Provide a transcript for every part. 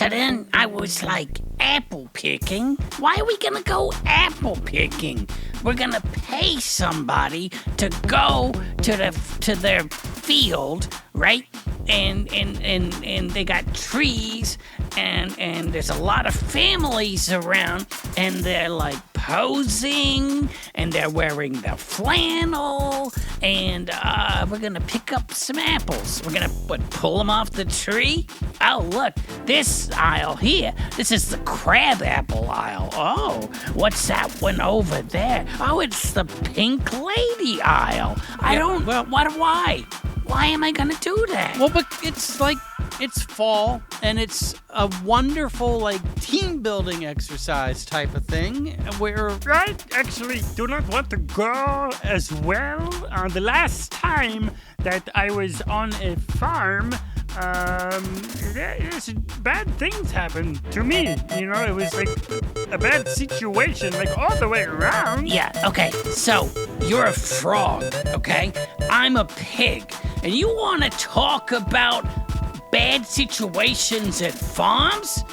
So then I was like, apple picking? Why are we gonna go apple picking? We're gonna pay somebody to go to their field, right? And they got trees and there's a lot of families around, and they're like posing and they're wearing the flannel, and we're gonna pick up some apples. We're gonna pull them off the tree. Oh, look, this aisle here, this is the crab apple aisle. Oh, what's that one over there? Oh, it's the pink lady aisle. Why am I gonna do that? Well, but it's fall, and it's a wonderful, team building exercise type of thing where... I actually do not want to go as well. The last time that I was on a farm, bad things happened to me. You know, it was like a bad situation, all the way around. Yeah, okay, so you're a frog, okay? I'm a pig, and you want to talk about bad situations at farms?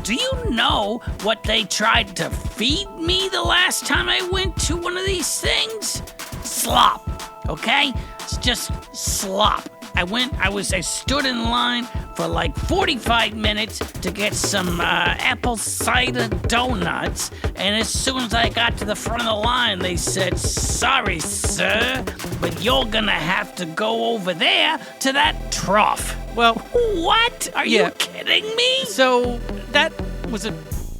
Do you know what they tried to feed me the last time I went to one of these things? Slop, okay? It's just slop. I stood in line for 45 minutes to get some apple cider donuts, and as soon as I got to the front of the line, they said, "Sorry, sir, but you're gonna have to go over there to that trough." Well, what? Are you kidding me? So that was a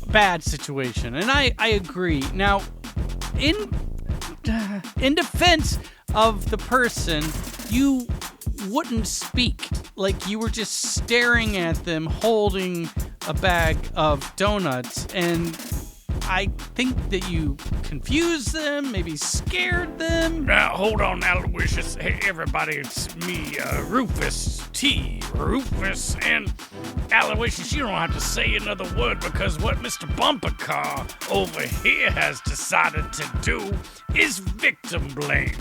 bad situation, and I agree. Now, in defense of the person, you wouldn't speak. You were just staring at them holding a bag of donuts, and I think that you confused them, maybe scared them. Now, hold on, Aloysius. Hey, everybody, it's me, Rufus T. Rufus, and Aloysius, you don't have to say another word, because what Mr. Bumper Car over here has decided to do is victim blame.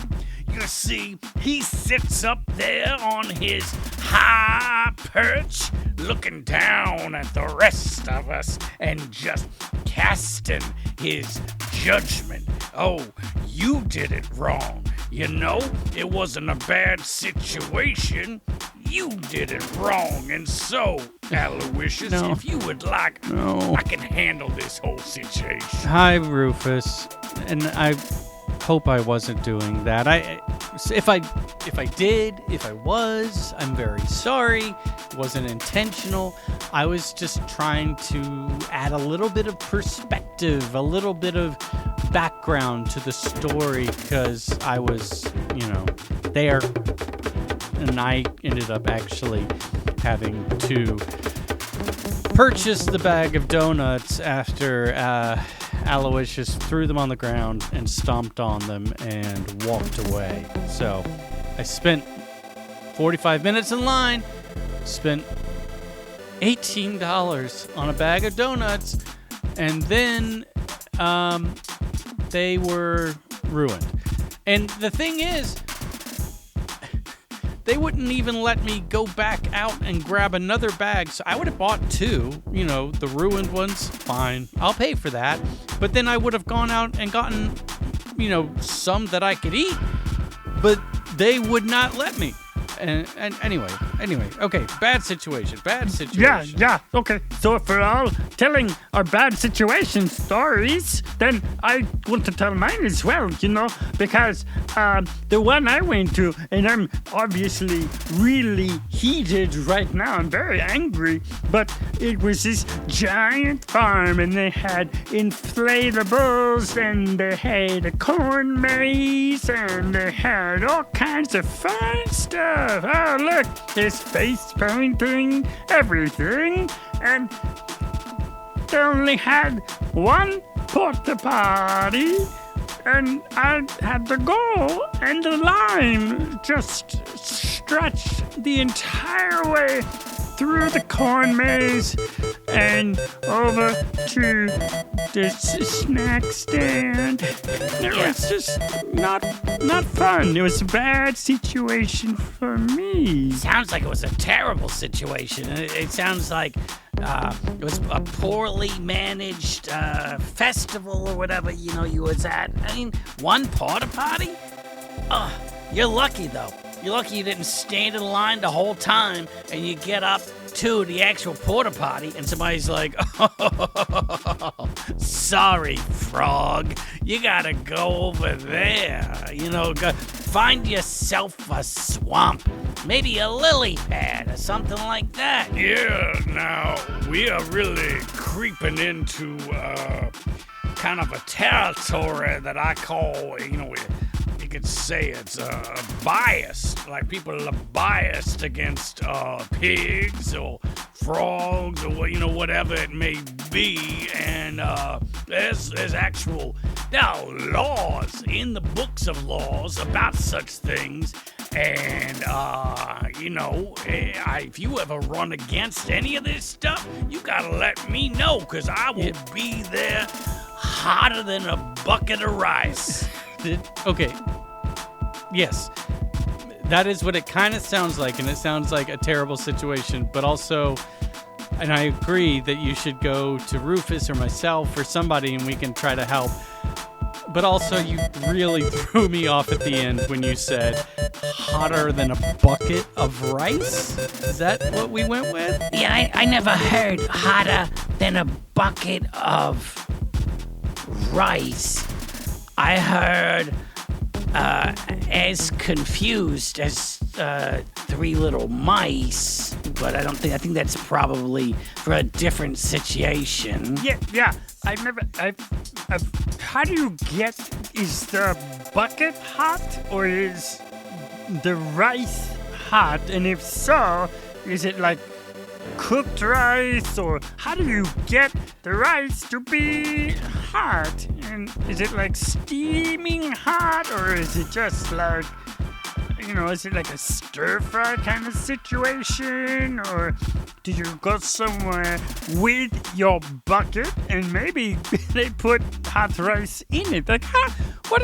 You see, he sits up there on his high perch, looking down at the rest of us and just casting his judgment. Oh, you did it wrong. You know, it wasn't a bad situation. You did it wrong. And so, Aloysius, if you would like, I can handle this whole situation. Hi, Rufus. And I hope I wasn't doing that. If I was, I'm very sorry. It wasn't intentional. I was just trying to add a little bit of perspective, a little bit of background to the story, because I was, there, and I ended up actually having to purchase the bag of donuts after Aloysius threw them on the ground and stomped on them and walked away. So I spent 45 minutes in line, spent $18 on a bag of donuts, and then they were ruined. And the thing is, they wouldn't even let me go back out and grab another bag, so I would have bought two, the ruined ones, fine, I'll pay for that. But then I would have gone out and gotten, some that I could eat, but they would not let me. And anyway, okay, bad situation. Yeah, okay. So if we're all telling our bad situation stories, then I want to tell mine as well, because the one I went to, and I'm obviously really heated right now, I'm very angry, but it was this giant farm, and they had inflatables, and they had a corn maze, and they had all kinds of fun stuff. Oh, look, there's face painting, everything, and they only had one porta potty, and I had to go, and the line just stretched the entire way through the corn maze and over to the snack stand. It was just not fun. It was a bad situation for me. Sounds like it was a terrible situation. It sounds like it was a poorly managed festival or whatever, you was at. I mean, one porta potty? You're lucky, though. You're lucky you didn't stand in line the whole time and you get up to the actual porta potty and somebody's like, oh, sorry, frog. You gotta go over there. Go find yourself a swamp. Maybe a lily pad or something like that. Yeah, now, we are really creeping into kind of a territory that I call, you could say it's biased. Like people are biased against pigs or frogs or whatever it may be. And there's actual there are laws in the books of laws about such things. And if you ever run against any of this stuff, you gotta let me know, because I will be there hotter than a bucket of rice. Okay. Yes. That is what it kind of sounds like, and it sounds like a terrible situation, but also, and I agree that you should go to Rufus or myself or somebody and we can try to help. But also, you really threw me off at the end when you said hotter than a bucket of rice? Is that what we went with? Yeah, I never heard hotter than a bucket of rice. I heard as confused as three little mice, but I think that's probably for a different situation. Yeah. How do you get, is the bucket hot or is the rice hot? And if so, is it like cooked rice, or how do you get the rice to be hot? And is it like steaming hot, or is it just like, is it like a stir-fry kind of situation? Or do you go somewhere with your bucket and maybe they put hot rice in it? Like, what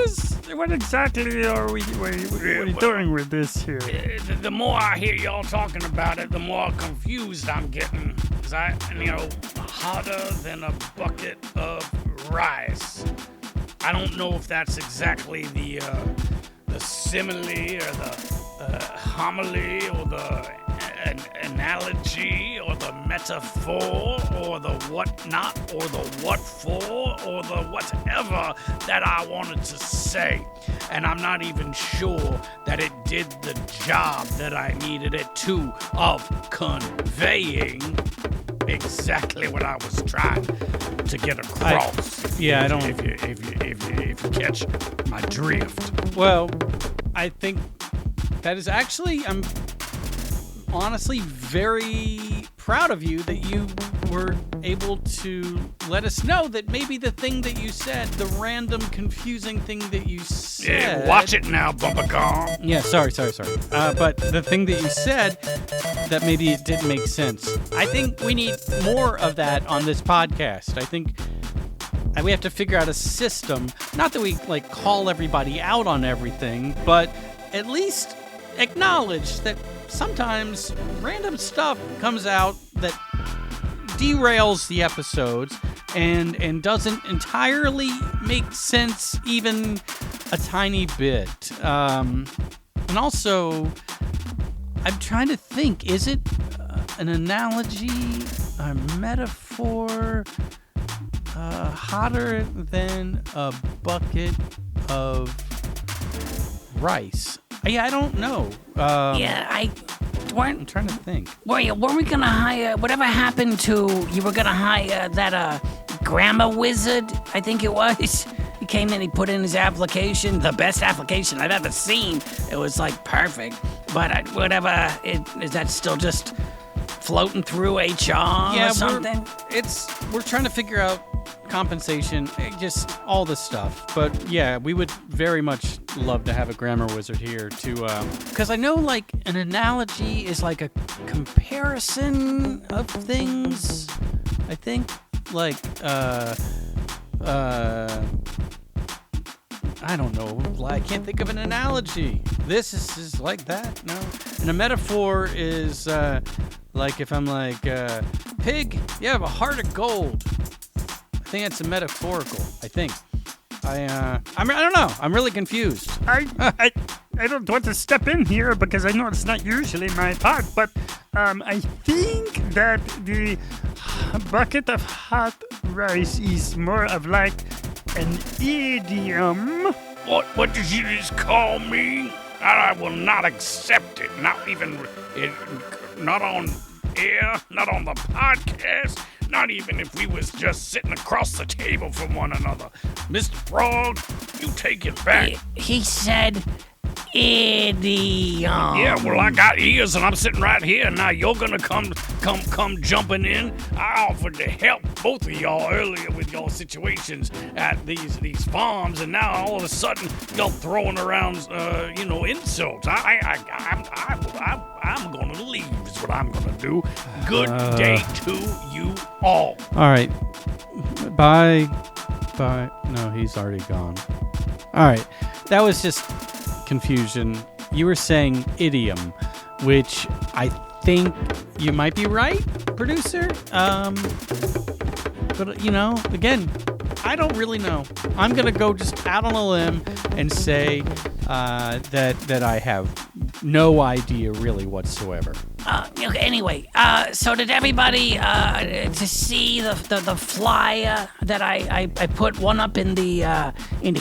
exactly are we doing with this here? The more I hear y'all talking about it, the more confused I'm getting. Because hotter than a bucket of rice. I don't know if that's exactly the simile or the homily or the analogy or the metaphor or the whatnot or the what for or the whatever that I wanted to say. And I'm not even sure that it did the job that I needed it to of conveying exactly what I was trying to get across. If you catch my drift. Well, I think that is actually, I'm honestly very proud of you that you were able to let us know that maybe the thing that you said, the random confusing thing that you said. Yeah, watch it now, Bumperpodcast. Yeah, sorry. But the thing that you said, that maybe it didn't make sense. I think we need more of that on this podcast. I think we have to figure out a system, not that we call everybody out on everything, but at least acknowledge that sometimes random stuff comes out that derails the episodes and doesn't entirely make sense even a tiny bit. And also, I'm trying to think, is it an analogy, a metaphor, hotter than a bucket of rice? Yeah, I don't know. I'm trying to think. Weren't we gonna hire, whatever happened to, you were gonna hire that grammar wizard, I think it was? He came in, he put in his application, the best application I've ever seen. It was perfect. But is that still just floating through HR or something? We're trying to figure out compensation, just all this stuff. But yeah, we would very much love to have a grammar wizard here to, because I know an analogy is a comparison of things. I think I don't know. I can't think of an analogy. This is like that. No, and a metaphor is Like if I'm like, pig, you have a heart of gold. I think that's a metaphorical. I think. I don't know. I'm really confused. I don't want to step in here because I know it's not usually my part, but I think that the bucket of hot rice is more of like an idiom. What did you just call me? I will not accept it. Not on air, not on the podcast, not even if we was just sitting across the table from one another. Mr. Frog, you take it back. He said idiom. Yeah, well, I got ears and I'm sitting right here. Now you're gonna come jumping in. I offered to help both of y'all earlier with your situations at these farms, and now all of a sudden y'all throwing around, insults. I'm gonna leave. Is what I'm gonna do. Good day to you all. All right. Bye. No, he's already gone. All right. That was just confusion. You were saying idiom, which I think you might be right, producer. But again, I don't really know. I'm gonna go just out on a limb and say that I have no idea really whatsoever. Okay, anyway, so did everybody to see the flyer that I put one up in the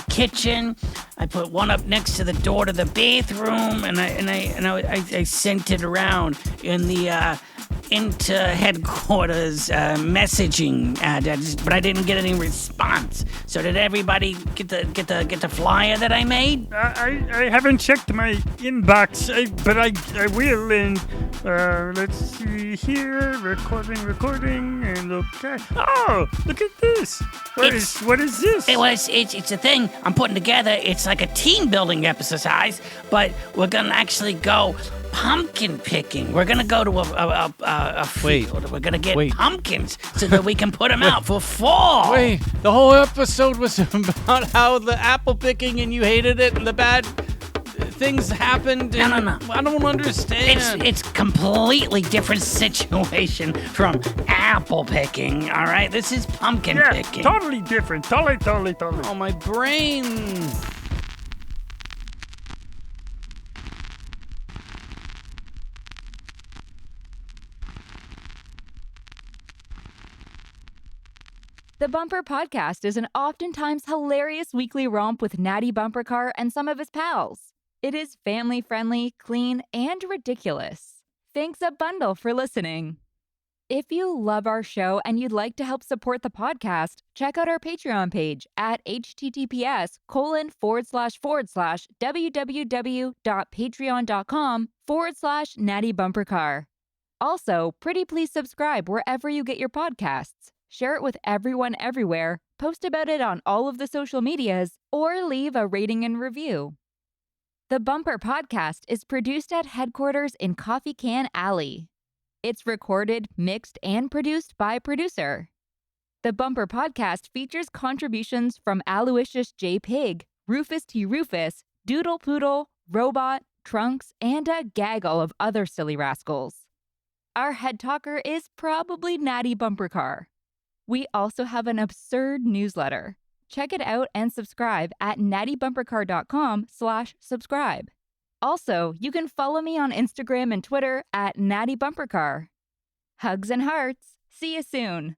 kitchen? I put one up next to the door to the bathroom, and I sent it around in the into headquarters messaging, but I didn't get any response. So did everybody get the flyer that I made? I haven't checked my inbox, but I will. And let's see here, recording, and okay. Oh, look at this. What is this? It's a thing I'm putting together. It's like a team building exercise, but we're gonna actually go pumpkin picking. We're gonna go to a field. We're gonna get pumpkins so that we can put them out for fall. Wait, the whole episode was about how the apple picking and you hated it and the bad things happened. No. I don't understand. It's completely different situation from apple picking. All right, this is pumpkin picking. Totally different. Totally. Oh, my brain. The Bumper Podcast is an oftentimes hilarious weekly romp with Natty Bumpercar and some of his pals. It is family-friendly, clean, and ridiculous. Thanks a bundle for listening. If you love our show and you'd like to help support the podcast, check out our Patreon page at https://www.patreon.com/Natty Bumpercar. Also, pretty please subscribe wherever you get your podcasts. Share it with everyone everywhere, post about it on all of the social medias, or leave a rating and review. The Bumper Podcast is produced at headquarters in Coffee Can Alley. It's recorded, mixed, and produced by producer. The Bumper Podcast features contributions from Aloysius J. Pig, Rufus T. Rufus, Doodle Poodle, Robot, Trunks, and a gaggle of other silly rascals. Our head talker is probably Natty Bumpercar. We also have an absurd newsletter. Check it out and subscribe at nattybumpercar.com/subscribe. Also, you can follow me on Instagram and Twitter at Natty Bumpercar. Hugs and hearts. See you soon.